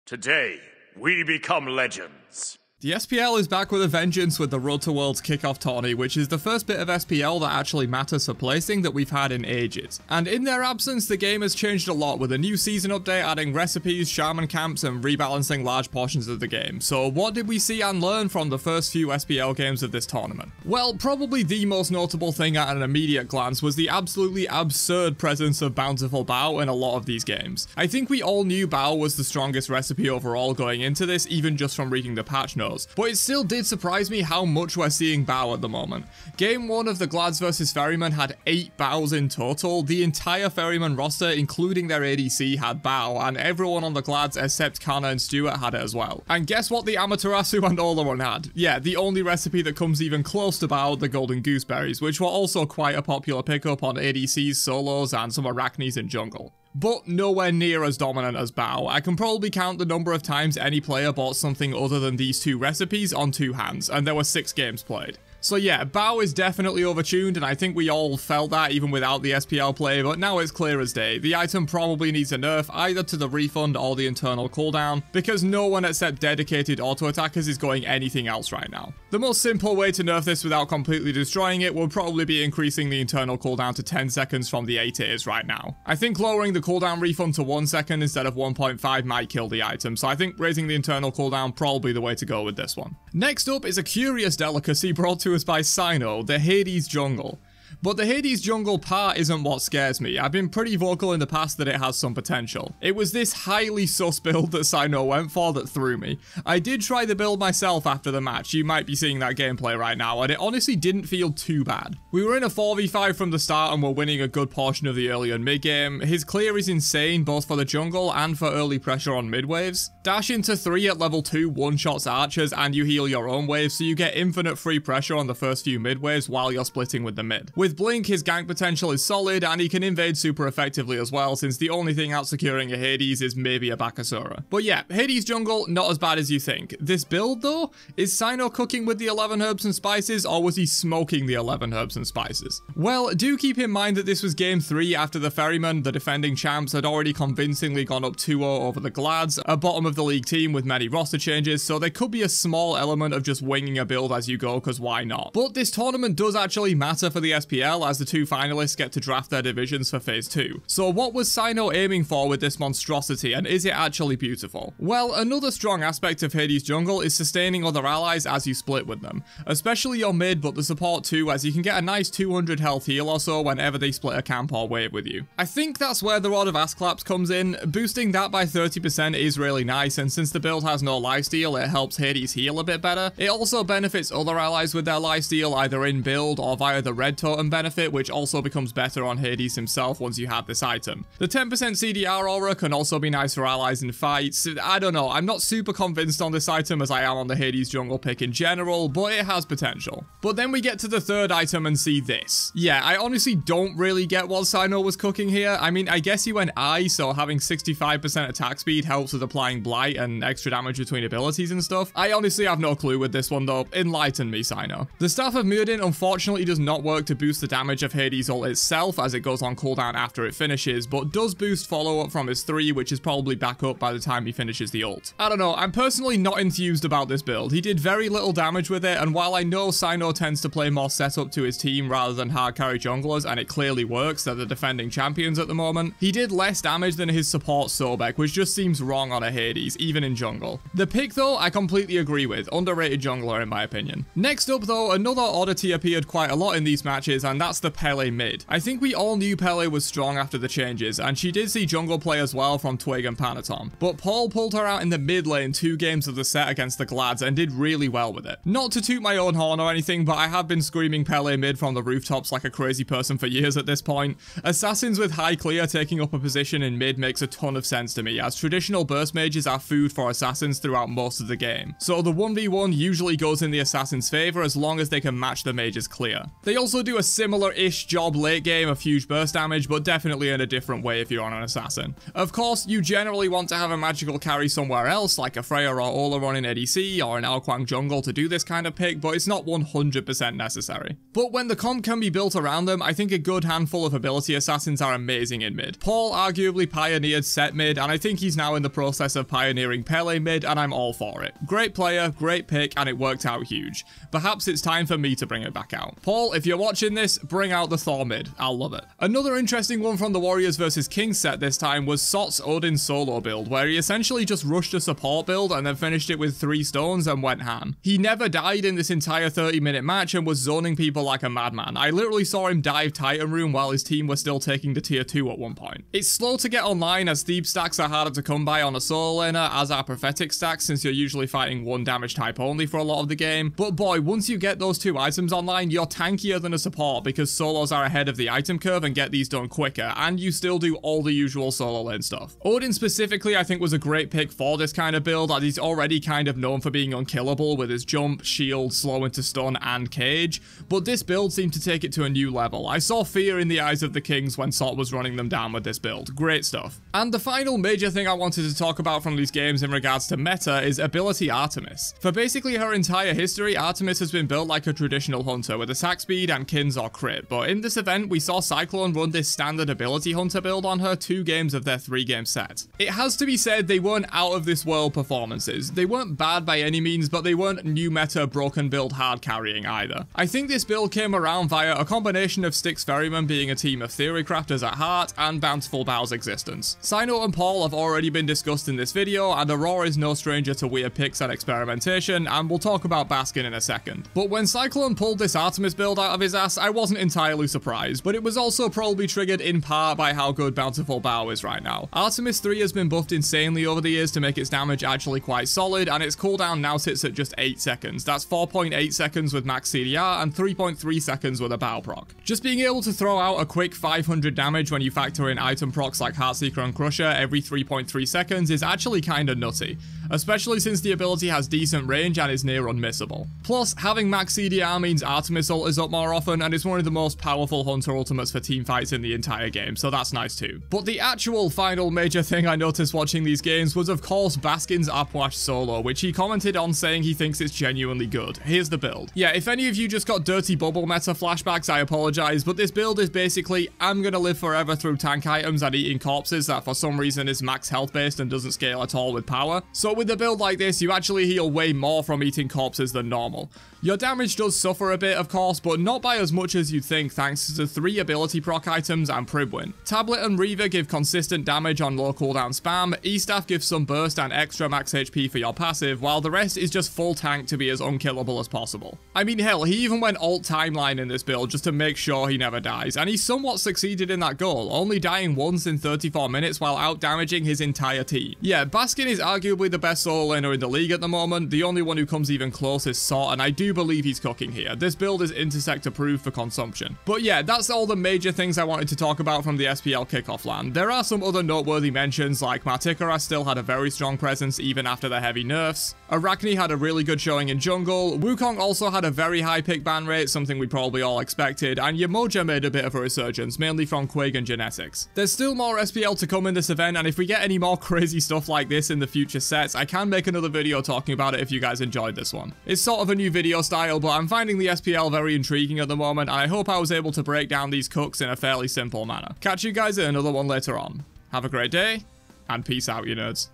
Today, we become legends. The SPL is back with a vengeance with the Road to Worlds kickoff tourney, which is the first bit of SPL that actually matters for placing that we've had in ages. And in their absence, the game has changed a lot with a new season update adding recipes, shaman camps, and rebalancing large portions of the game. So what did we see and learn from the first few SPL games of this tournament? Well, probably the most notable thing at an immediate glance was the absolutely absurd presence of Bountiful Bao in a lot of these games. I think we all knew Bao was the strongest recipe overall going into this, even just from reading the patch notes. But it still did surprise me how much we're seeing Bao at the moment. Game 1 of the Glads vs Ferryman had 8 Baos in total. The entire Ferryman roster, including their ADC, had Bao, and everyone on the Glads except Kana and Stuart had it as well. And guess what the Amaterasu and Olaron had? Yeah, the only recipe that comes even close to Bao, the Golden Gooseberries, which were also quite a popular pickup on ADCs, solos, and some Arachnes in jungle. But nowhere near as dominant as Bao. I can probably count the number of times any player bought something other than these two recipes on 2 hands, and there were 6 games played. So yeah, Bao is definitely overtuned, and I think we all felt that even without the SPL play, but now it's clear as day. The item probably needs a nerf either to the refund or the internal cooldown, because no one except dedicated auto-attackers is going anything else right now. The most simple way to nerf this without completely destroying it would probably be increasing the internal cooldown to 10 seconds from the 8 it is right now. I think lowering the cooldown refund to 1 second instead of 1.5 might kill the item, so I think raising the internal cooldown probably the way to go with this one. Next up is a curious delicacy brought to us by Sino, the Hades jungle. But the Hades jungle part isn't what scares me. I've been pretty vocal in the past that it has some potential. It was this highly sus build that Sino went for that threw me. I did try the build myself after the match, you might be seeing that gameplay right now, and it honestly didn't feel too bad. We were in a 4v5 from the start and were winning a good portion of the early and mid game. His clear is insane both for the jungle and for early pressure on mid waves. Dash into 3 at level 2 one-shots archers and you heal your own wave, so you get infinite free pressure on the first few mid waves while you're splitting with the mid. With Blink, his gank potential is solid, and he can invade super effectively as well, since the only thing out securing a Hades is maybe a Bakasura. But yeah, Hades jungle, not as bad as you think. This build though, is Sino cooking with the 11 herbs and spices, or was he smoking the 11 herbs and spices? Well, do keep in mind that this was game 3 after the Ferryman, the defending champs, had already convincingly gone up 2-0 over the Glads, a bottom of the league team with many roster changes, so there could be a small element of just winging a build as you go, cause why not? But this tournament does actually matter for the SPL, as the 2 finalists get to draft their divisions for phase 2. So what was Sino aiming for with this monstrosity, and is it actually beautiful? Well, another strong aspect of Hades jungle is sustaining other allies as you split with them. Especially your mid, but the support too, as you can get a nice 200 health heal or so whenever they split a camp or wave with you. I think that's where the Rod of Asclepius comes in. Boosting that by 30% is really nice, and since the build has no lifesteal, it helps Hades heal a bit better. It also benefits other allies with their lifesteal either in build or via the red totem benefit, which also becomes better on Hades himself once you have this item. The 10% CDR aura can also be nice for allies in fights. I don't know, I'm not super convinced on this item as I am on the Hades jungle pick in general, but it has potential. But then we get to the third item and see this. Yeah, I honestly don't really get what Sino was cooking here. I mean, I guess he went I, so having 65% attack speed helps with applying blight and extra damage between abilities and stuff. I honestly have no clue with this one though. Enlighten me, Sino. The Staff of Muradin unfortunately does not work to boost the damage of Hades ult itself, as it goes on cooldown after it finishes, but does boost follow-up from his 3, which is probably back up by the time he finishes the ult. I don't know, I'm personally not enthused about this build. He did very little damage with it, and while I know Sino tends to play more setup to his team rather than hard carry junglers, and it clearly works, they're the defending champions at the moment, he did less damage than his support Sobek, which just seems wrong on a Hades, even in jungle. The pick though, I completely agree with. Underrated jungler in my opinion. Next up though, another oddity appeared quite a lot in these matches, and that's the Pele mid. I think we all knew Pele was strong after the changes, and she did see jungle play as well from Twig and Panatom. But Paul pulled her out in the mid lane 2 games of the set against the Glads and did really well with it. Not to toot my own horn or anything, but I have been screaming Pele mid from the rooftops like a crazy person for years at this point. Assassins with high clear taking up a position in mid makes a ton of sense to me, as traditional burst mages are food for assassins throughout most of the game. So the 1v1 usually goes in the assassin's favor as long as they can match the mage's clear. They also do a similar-ish job late game of huge burst damage, but definitely in a different way if you're on an assassin. Of course, you generally want to have a magical carry somewhere else, like a Freya or Ola running ADC, or an Ao Kuang jungle to do this kind of pick, but it's not 100% necessary. But when the comp can be built around them, I think a good handful of ability assassins are amazing in mid. Paul arguably pioneered set mid, and I think he's now in the process of pioneering Pele mid, and I'm all for it. Great player, great pick, and it worked out huge. Perhaps it's time for me to bring it back out. Paul, if you're watching this, bring out the Thor mid. I'll love it. Another interesting one from the Warriors vs Kings set this time was Sot's Odin solo build, where he essentially just rushed a support build and then finished it with 3 stones and went ham. He never died in this entire 30-minute match and was zoning people like a madman. I literally saw him dive Titan Room while his team was still taking to tier 2 at one point. It's slow to get online as Thebe stacks are harder to come by on a solo laner, as are prophetic stacks, since you're usually fighting one damage type only for a lot of the game. But boy, once you get those 2 items online, you're tankier than a support because solos are ahead of the item curve and get these done quicker, and you still do all the usual solo lane stuff. Odin specifically I think was a great pick for this kind of build, as he's already kind of known for being unkillable with his jump, shield, slow into stun, and cage, but this build seemed to take it to a new level. I saw fear in the eyes of the Kings when Sot was running them down with this build. Great stuff. And the final major thing I wanted to talk about from these games in regards to meta is ability Artemis. For basically her entire history, Artemis has been built like a traditional hunter with attack speed and kins or crit, but in this event we saw Cyclone run this standard ability hunter build on her 2 games of their 3-game set. It has to be said they weren't out of this world performances. They weren't bad by any means, but they weren't new meta broken build hard carrying either. I think this build came around via a combination of Styx Ferryman being a team of theory crafters at heart and Bountiful Bow's existence. Cyno and Paul have already been discussed in this video, and Aurora is no stranger to weird picks and experimentation, and we'll talk about Baskin in a second. But when Cyclone pulled this Artemis build out of his ass, I wasn't entirely surprised, but it was also probably triggered in part by how good Bountiful Bow is right now. Artemis 3 has been buffed insanely over the years to make its damage actually quite solid, and its cooldown now sits at just 8 seconds. That's 4.8 seconds with max CDR and 3.3 seconds with a bow proc. Just being able to throw out a quick 500 damage when you factor in item procs like Heartseeker and Crusher every 3.3 seconds is actually kinda nutty, especially since the ability has decent range and is near unmissable. Plus, having max CDR means Artemis ult is up more often, and is one of the most powerful hunter ultimates for teamfights in the entire game, so that's nice too. But the actual final major thing I noticed watching these games was of course Baskin's Upwash solo, which he commented on saying he thinks it's genuinely good. Here's the build. Yeah, if any of you just got dirty bubble meta flashbacks, I apologize, but this build is basically, I'm gonna live forever through tank items and eating corpses that for some reason is max health based and doesn't scale at all with power. So with a build like this, you actually heal way more from eating corpses than normal. Your damage does suffer a bit, of course, but not by as much as you'd think thanks to the 3 ability proc items and Pribwin. Tablet and Reaver give consistent damage on low cooldown spam, E-Staff gives some burst and extra max HP for your passive, while the rest is just full tank to be as unkillable as possible. I mean hell, he even went alt timeline in this build just to make sure he never dies, and he somewhat succeeded in that goal, only dying once in 34 minutes while out damaging his entire team. Yeah, Baskin is arguably the best solo laner in the league at the moment. The only one who comes even close is Sot, and I do believe he's cooking here. This build is intersect approved for consumption. But yeah, that's all the major things I wanted to talk about from the SPL kickoff land. There are some other noteworthy mentions, like Martikara still had a very strong presence even after the heavy nerfs. Arachne had a really good showing in jungle. Wukong also had a very high pick ban rate, something we probably all expected, and Yamoja made a bit of a resurgence, mainly from Quig and genetics. There's still more SPL to come in this event, and if we get any more crazy stuff like this in the future sets, I can make another video talking about it if you guys enjoyed this one. It's sort of a new video style, but I'm finding the SPL very intriguing at the moment, and I hope I was able to break down these cooks in a fairly simple manner. Catch you guys in another one later on. Have a great day, and peace out, you nerds.